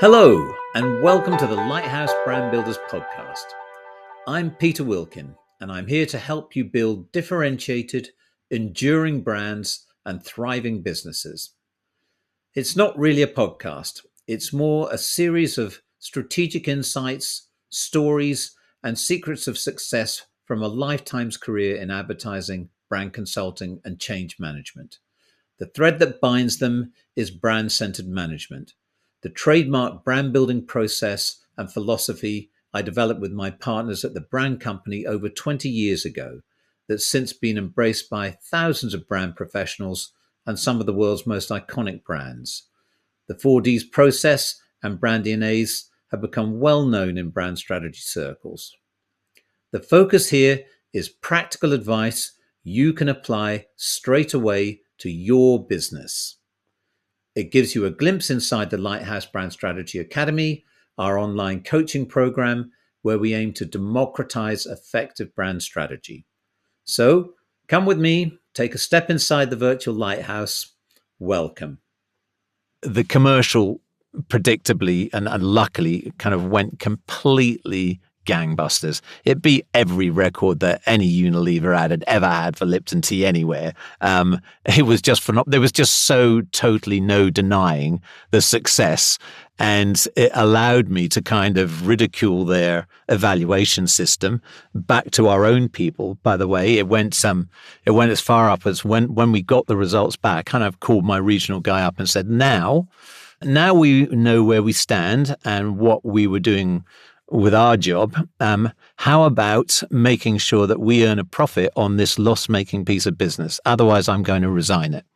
Hello, and welcome to the Lighthouse Brand Builders podcast. I'm Peter Wilkin, and I'm here to help you build differentiated, enduring brands and thriving businesses. It's not really a podcast. It's more a series of strategic insights, stories, and secrets of success from a lifetime's career in advertising, brand consulting, and change management. The thread that binds them is brand-centered management, the trademark brand building process and philosophy I developed with my partners at the brand company over 20 years ago, that's since been embraced by thousands of brand professionals and some of the world's most iconic brands. The 4Ds process and brand DNAs have become well known in brand strategy circles. The focus here is practical advice you can apply straight away to your business. It gives you a glimpse inside the Lighthouse Brand Strategy Academy, our online coaching program, where we aim to democratize effective brand strategy. So come with me, take a step inside the virtual lighthouse. Welcome. The commercial, predictably and luckily, kind of went completely gangbusters. It beat every record that any Unilever ad had ever had for Lipton tea anywhere. It was just phenomenal. There was just so totally no denying the success. And it allowed me to kind of ridicule their evaluation system back to our own people. By the way, it went as far up as when we got the results back, I kind of called my regional guy up and said, now we know where we stand and what we were doing with our job. How about making sure that we earn a profit on this loss-making piece of business? Otherwise, I'm going to resign it.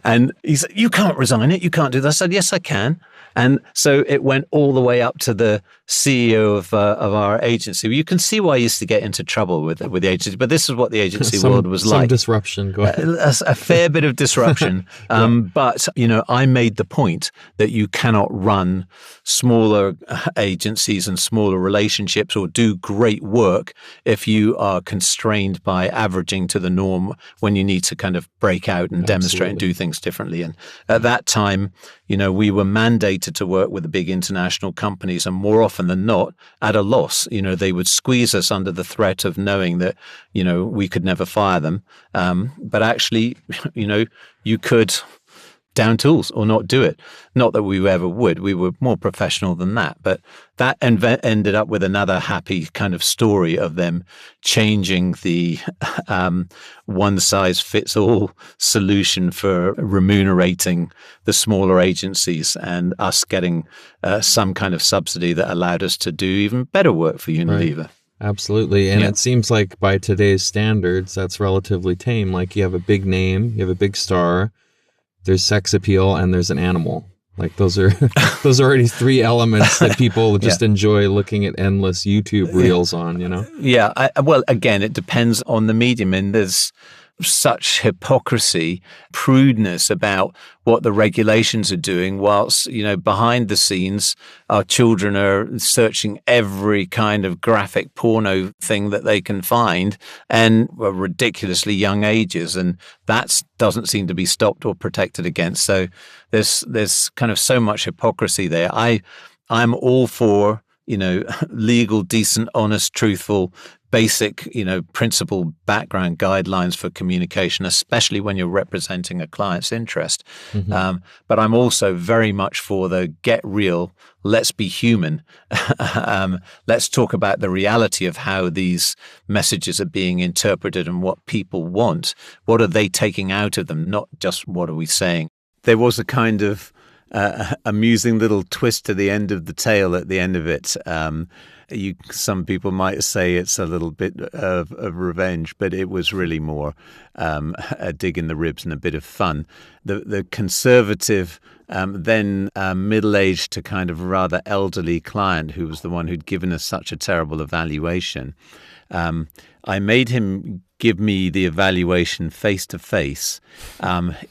And he said, you can't resign it. You can't do that. I said, yes, I can. And so it went all the way up to the CEO of our agency. You can see why I used to get into trouble with the agency, but this is what the agency world was like. Some disruption. Go ahead. A fair bit of disruption. But, I made the point that you cannot run smaller agencies and smaller relationships or do great work if you are constrained by averaging to the norm when you need to kind of break out and demonstrate and do things differently. And at that time, we were mandated to work with the big international companies, and more often than not, at a loss. They would squeeze us under the threat of knowing that, we could never fire them. But actually, you could down tools or not do it. Not that we ever would. We were more professional than that. But that ended up with another happy kind of story of them changing the one-size-fits-all solution for remunerating the smaller agencies and us getting some kind of subsidy that allowed us to do even better work for Unilever. Right. Absolutely. And it seems like by today's standards, that's relatively tame. Like you have a big name, you have a big star, there's sex appeal, and there's an animal. Like those are already three elements that people just enjoy looking at endless YouTube reels on, Yeah. Well, again, it depends on the medium. And there's such hypocrisy, prudeness about what the regulations are doing, whilst, behind the scenes, our children are searching every kind of graphic porno thing that they can find and at ridiculously young ages. And that doesn't seem to be stopped or protected against. So there's kind of so much hypocrisy there. I'm all for, legal, decent, honest, truthful, basic, principle background guidelines for communication, especially when you're representing a client's interest. Mm-hmm. But I'm also very much for the get real, let's be human. Let's talk about the reality of how these messages are being interpreted and what people want. What are they taking out of them? Not just what are we saying? There was a kind of amusing little twist to the end of the tale at the end of it. Some people might say it's a little bit of revenge, but it was really more a dig in the ribs and a bit of fun. The conservative, then middle-aged to kind of rather elderly client, who was the one who'd given us such a terrible evaluation, I made him give me the evaluation face to face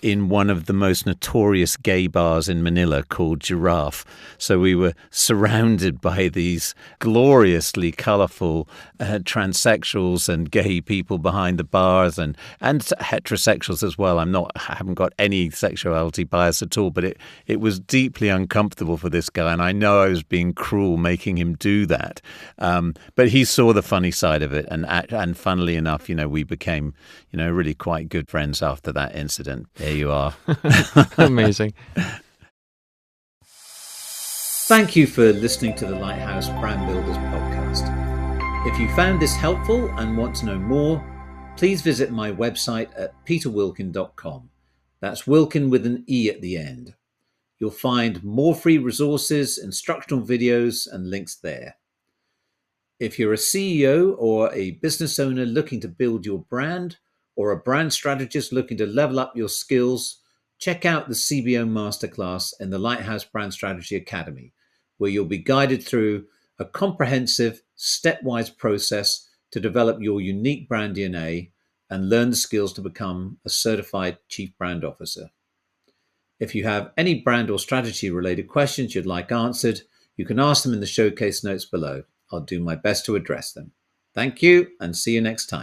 in one of the most notorious gay bars in Manila called Giraffe. So we were surrounded by these gloriously colourful transsexuals and gay people behind the bars, and heterosexuals as well. I haven't got any sexuality bias at all, but it was deeply uncomfortable for this guy, and I know I was being cruel making him do that. But he saw the funny side of it, and funnily enough, we became, really quite good friends after that incident. There you are. Amazing. Thank you for listening to the Lighthouse Brand Builders podcast. If you found this helpful and want to know more, please visit my website at peterwilkin.com. That's Wilkin with an E at the end. You'll find more free resources, instructional videos, and links there. If you're a CEO or a business owner looking to build your brand, or a brand strategist looking to level up your skills, check out the CBO Masterclass in the Lighthouse Brand Strategy Academy, where you'll be guided through a comprehensive, stepwise process to develop your unique brand DNA and learn the skills to become a certified Chief Brand Officer. If you have any brand or strategy related questions you'd like answered, you can ask them in the showcase notes below. I'll do my best to address them. Thank you, and see you next time.